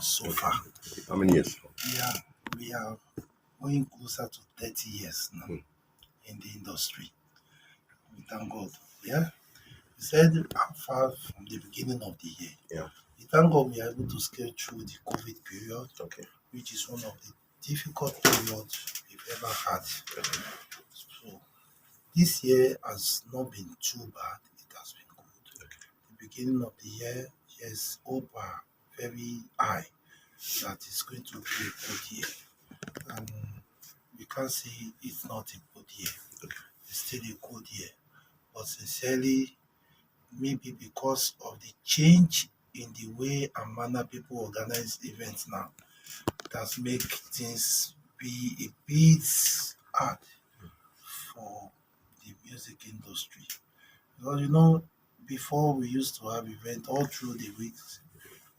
so far. How many years? We are going closer to 30 years now in the industry. We thank God. Yeah. We said how far from the beginning of the year. Yeah. We thank God we are able to scale through the COVID period, Okay. which is one of the difficult periods we've ever had. So this year has not been too bad. It has been good. The beginning of the year, yes, hope are very high that it's going to be a good year. And we can't say it's not a good year. It's still a good year. But sincerely, maybe because of the change in the way and manner people organize events now, it has made things be a bit hard for the music industry. Because before we used to have events all through the weeks,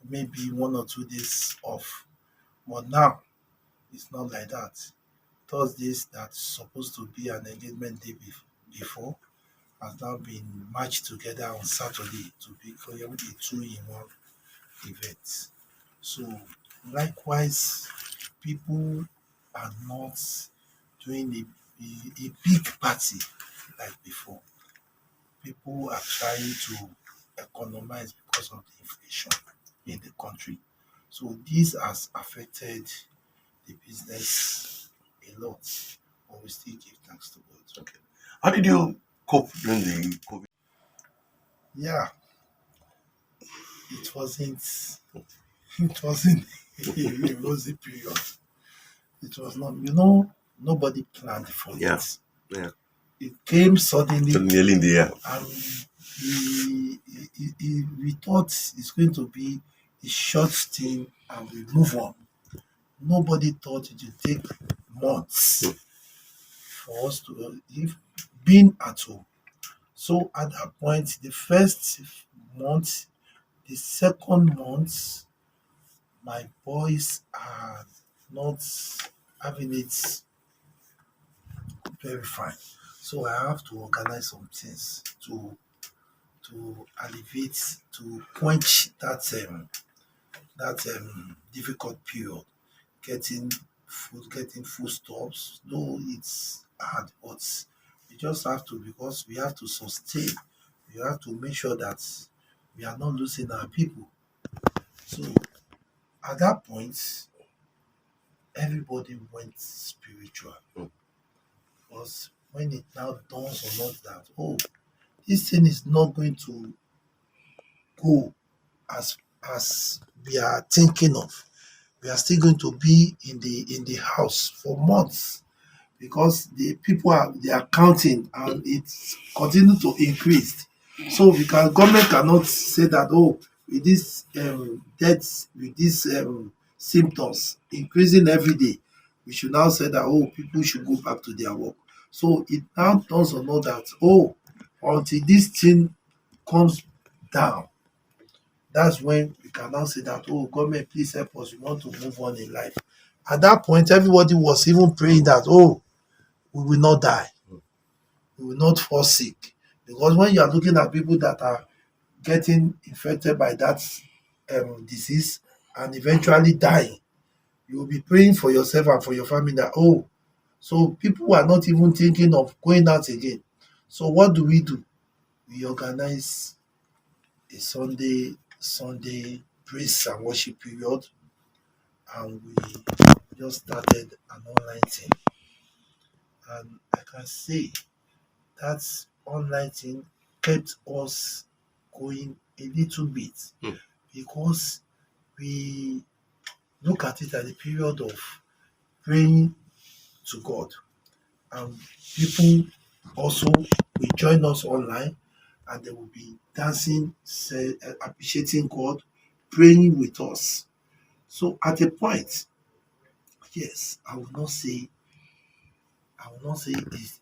maybe 1 or 2 days off. But now it's not like that. Thursdays that's supposed to be an engagement day before has now been matched together on Saturday to become a two-in-one event. So likewise, people are not doing a big party like before. People are trying to economize because of the inflation in the country. So this has affected the business a lot. But we still give thanks to God. Okay. How did you cope during the COVID? Yeah, it wasn't it wasn't a rosy period. It was not, nobody planned for Yeah. it. Yeah. It came suddenly, Nearly in the air. and we thought it's going to be a short thing and we move on. Nobody thought it would take months for us to if being at home. So at that point, the first month, the second month, my boys are not having it very fine. So I have to organize some things to alleviate, to quench that difficult period. Getting food, getting foodstuffs. Though it's hard, but we just have to, because we have to sustain. We have to make sure that we are not losing our people. So at that point, everybody went spiritual. Because when it now dawns on us that, oh, this thing is not going to go as we are thinking of. We are still going to be in the house for months because the people they are counting and it's continue to increase. So government cannot say that, oh, with this deaths, with these symptoms increasing every day, we should now say that, oh, people should go back to their work. So it now turns on us that, oh, until this thing comes down, that's when we can now say that, oh, government, please help us. We want to move on in life. At that point, everybody was even praying that, oh, we will not die. We will not fall sick. Because when you are looking at people that are getting infected by that disease and eventually dying, you will be praying for yourself and for your family that, oh, so people are not even thinking of going out again. So what do? We organize a Sunday praise and worship period, and we just started an online thing. And I can say that online thing kept us going a little bit because we look at it as a period of praying to God, and people also will join us online and they will be dancing, appreciating God, praying with us. So at a point, yes, I will not say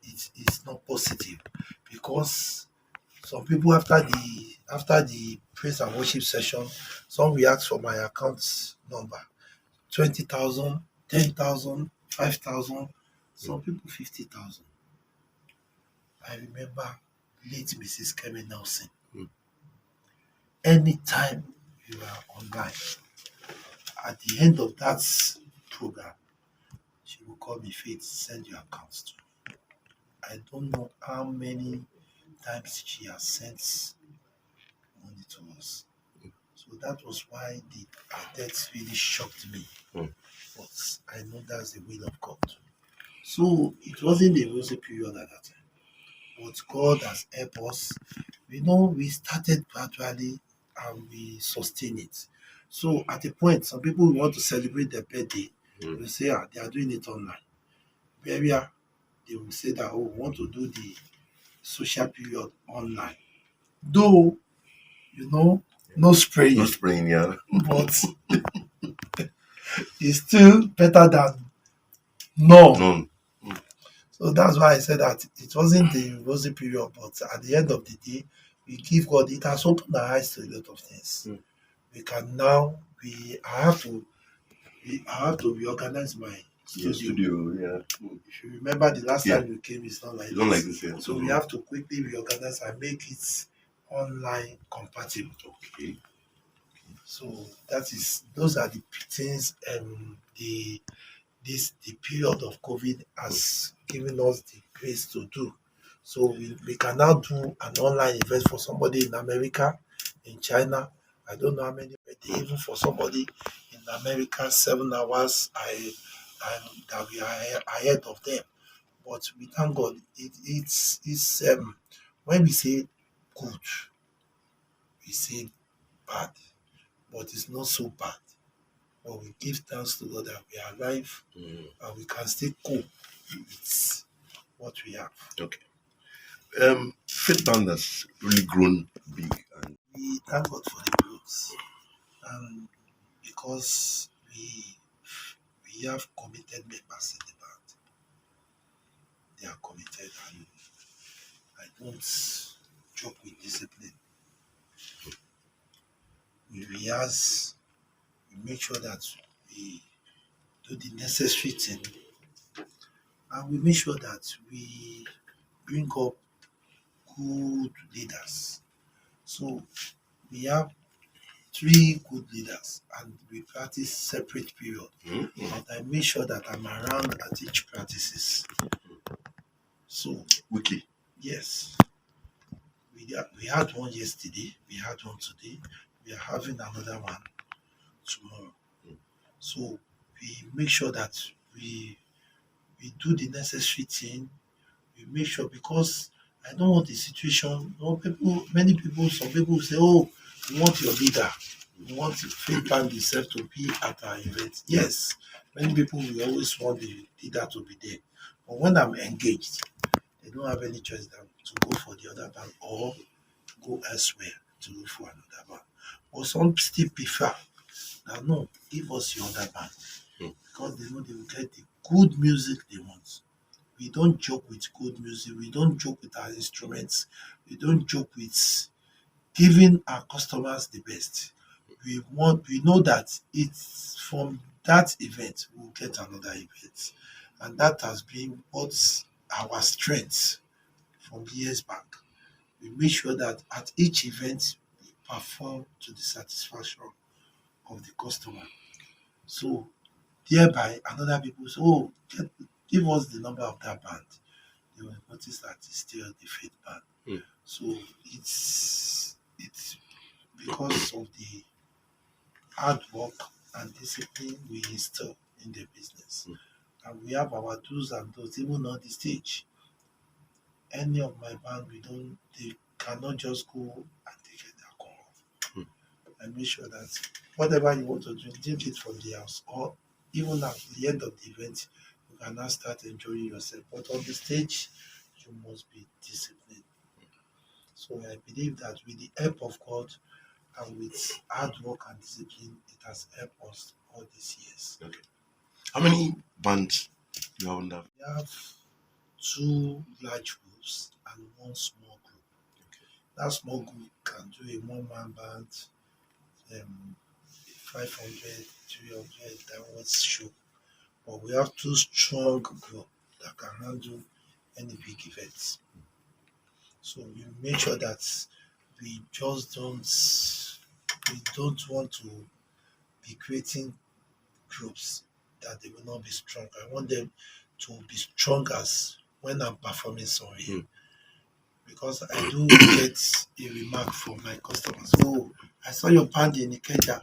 it's not positive because some people after the praise and worship session, some will ask for my account number, 20,000, 10,000, 5,000, some people 50,000. I remember late Mrs. Kemi Nelson. Anytime you are online, At the end of that program, she will call me, Faith, send your accounts to me. I don't know how many times she has sent money to us. So that was why the death really shocked me. Mm. But I know that's the will of God. So it wasn't a rosy period at that time. But God has helped us. We started gradually and we sustain it. So at a point, some people who want to celebrate their birthday. They will say, they are doing it online. Where they will say that, we want to do the social period online. Though, you know, no No spraying, spraying, yeah. but it's still better than none. None. So that's why I said that it wasn't the rosy period, but at the end of the day, we give God, it has opened our eyes to a lot of things. Mm. We can now be, I have to reorganize my Yeah, studio. studio, yeah. If you remember the last Yeah. time you came, it's not like You don't like this. this, yeah. So we have to quickly reorganize and make it online compatible. Okay. So those are the things the period of COVID has given us the grace to do. So we can now do an online event for somebody in America, in China. I don't know how many, but even for somebody in America, 7 hours and that we are ahead of them. But we thank God. It's when we say good, we say bad, but it's not so bad. But we give thanks to God that we are alive Mm. and we can still cope with what we have. Okay. Fit band has really grown big, and We thank God for the growth, and because we have committed members in the band, they are committed, and I don't joke with discipline. We make sure that we do the necessary thing, and we make sure that we bring up good leaders. So we have three good leaders and we practice separate period. But I make sure that I'm around at each practices. So weekly. yes, we had one yesterday, we had one today, we are having another one tomorrow. So we make sure that we do the necessary thing. We make sure because I don't want the situation. Many people, some people say, "Oh, we want your leader. We want the faith band itself to be at our event." Yes, many people will always want the leader to be there. But when I'm engaged, they don't have any choice than to go for the other band or go elsewhere to look for another band. But some still prefer that no, give us your other band because they know they will get the good music they want. We don't joke with good music. We don't joke with our instruments. We don't joke with giving our customers the best. We know that it's from that event we'll get another event. And that has been what's our strength from years back. We make sure that at each event we perform to the satisfaction of the customer. So thereby another people say, oh, give us the number of that band. They will notice that it's still the faith band. Mm. So it's because of the hard work and discipline we instill in the business. And we have our do's and don'ts, even on the stage. Any of my band, they cannot just go and take it alcohol. Mm. I make sure that whatever you want to drink it from the house, or even at the end of the event, you can now start enjoying yourself. But on the stage, you must be disciplined. So I believe that with the help of God and with hard work and discipline, it has helped us all these years. Okay. How many bands you have under? We have two large groups and one small group. That small group can do a one-man band, 500, 300 downwards show. But we have two strong group that can handle any big events. So we make sure that we just don't we don't want to be creating groups that they will not be strong. I want them to be strong as when I'm performing somewhere. Mm. Because I do get a remark from my customers. Oh, I saw your band in Ikeja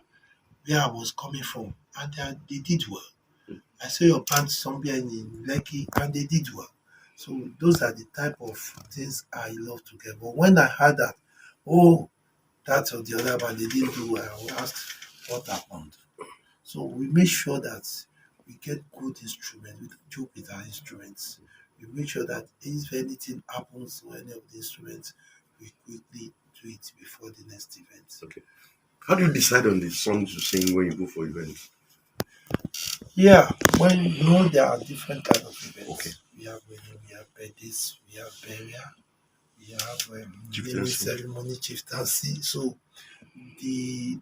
where I was coming from, and they did well. I saw your band somewhere in Lekki, and they did well. So those are the type of things I love to get. But when I heard that, oh, that or the other band they didn't do well, I will ask what happened. So we make sure that we get good instruments. We don't joke with our instruments. We make sure that if anything happens to any of the instruments, we quickly do it before the next event. Okay. How do you decide on the songs you sing when you go for events? Yeah, when there are different kind of Okay. events. We have wedding, we have birthdays, we have burial, we have naming Chieftaincy. ceremony, chieftaincy. So the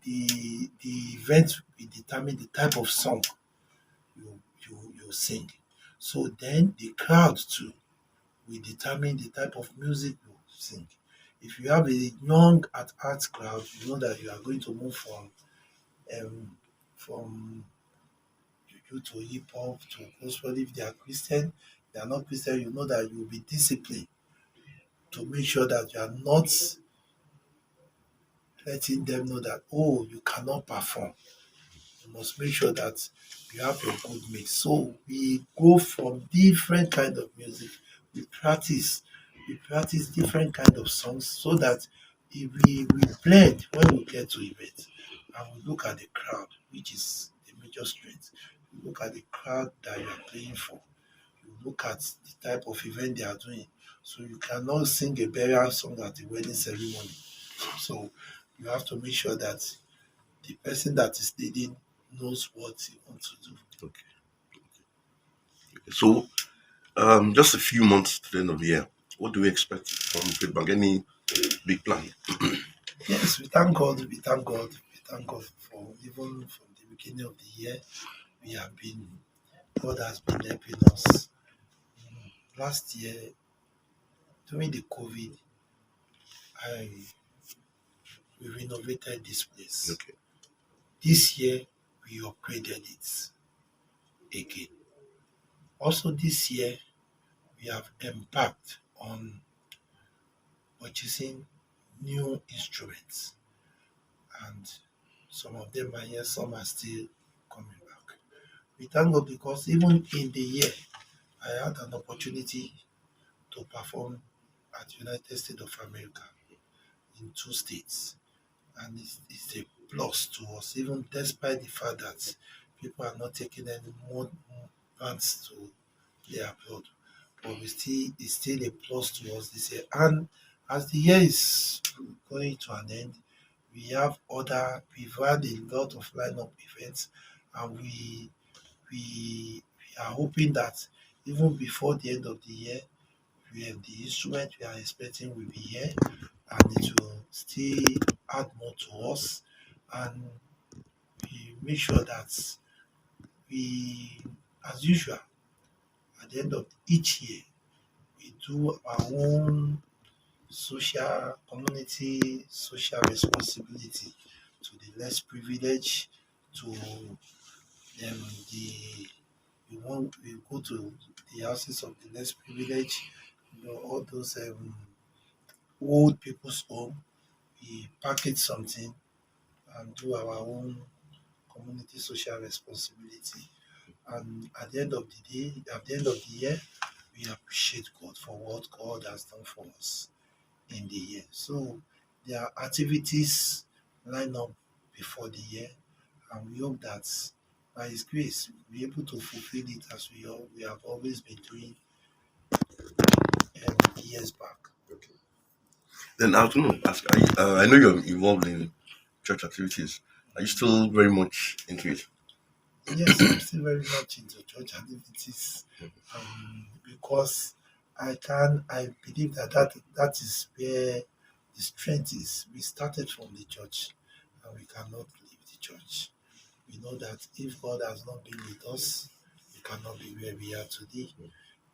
event will determine the type of song you sing. So then the crowd too will determine the type of music you sing. If you have a young at heart crowd, you know that you are going to move um from juju to hip hop to gospel. If they are Christian, they are not Christian, you know that you will be disciplined to make sure that you are not letting them know that oh you cannot perform. You must make sure that you have a good mix. So we go from different kind of music. We practice. We practice different kind of songs so that if we blend when we get to event and we look at the crowd, which is the major strength. We look at the crowd that you are playing for. You look at the type of event they are doing. So you cannot sing a burial song at a wedding ceremony. So you have to make sure that the person that is leading knows what he wants to do. Okay. So, just a few months to the end of the year. What do we expect from feedback? Any big plan? Yes, we thank God, we thank God, we thank God for even from the beginning of the year, we have been, God has been helping us. Last year, during the COVID, I we renovated this place. Okay. This year, we upgraded it again. Also, this year, we have embarked on purchasing new instruments, and some of them are here, some are still coming back. We thank God because even in the year, I had an opportunity to perform at United States of America in two states, and it's a plus to us, even despite the fact that people are not taking any more months to play abroad. But we still it's still a plus to us this year. And as the year is going to an end, we've had a lot of lineup events, and we are hoping that even before the end of the year, the instrument we are expecting will be here, and it will still add more to us, and we make sure that we, as usual, at the end of each year, we do our own social responsibility to the less privileged, to the we go to the houses of the less privileged, all those old people's home. We package something and do our own community social responsibility. And at the end of the day, at the end of the year, we appreciate God for what God has done for us in the year. So there are activities lined up before the year, and we hope that by His grace we'll be able to fulfill it as we have always been doing years back. Okay. Then I was going to ask. I know you're involved in church activities. Are you still very much into it? Yes, I'm still very much into church activities, because I believe that is where the strength is. We started from the church, and we cannot leave the church. We know that if God has not been with us, we cannot be where we are today.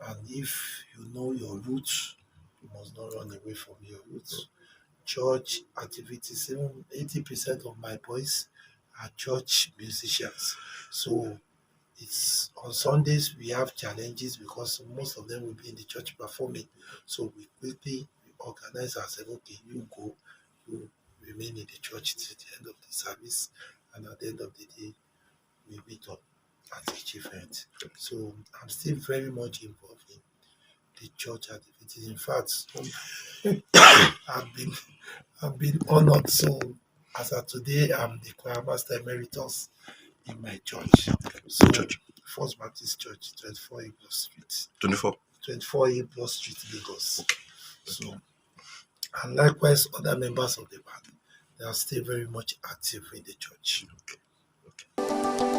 And if you know your roots, you must not run away from your roots. Church activities, even 80% of my boys are church musicians. So it's on Sundays we have challenges because most of them will be in the church performing. So we quickly organize ourselves. Okay, you go, you remain in the church till the end of the service, and at the end of the day, we meet up at each event. So I'm still very much involved in the church activities. In fact, I've been I've been honored. So as of today, I'm the choir master emeritus in my church. So Church. First Baptist Church, 24 April Street, 24. 24 April Street, Lagos. So and likewise other members of the band, they are still very much active in the church. Okay. Okay.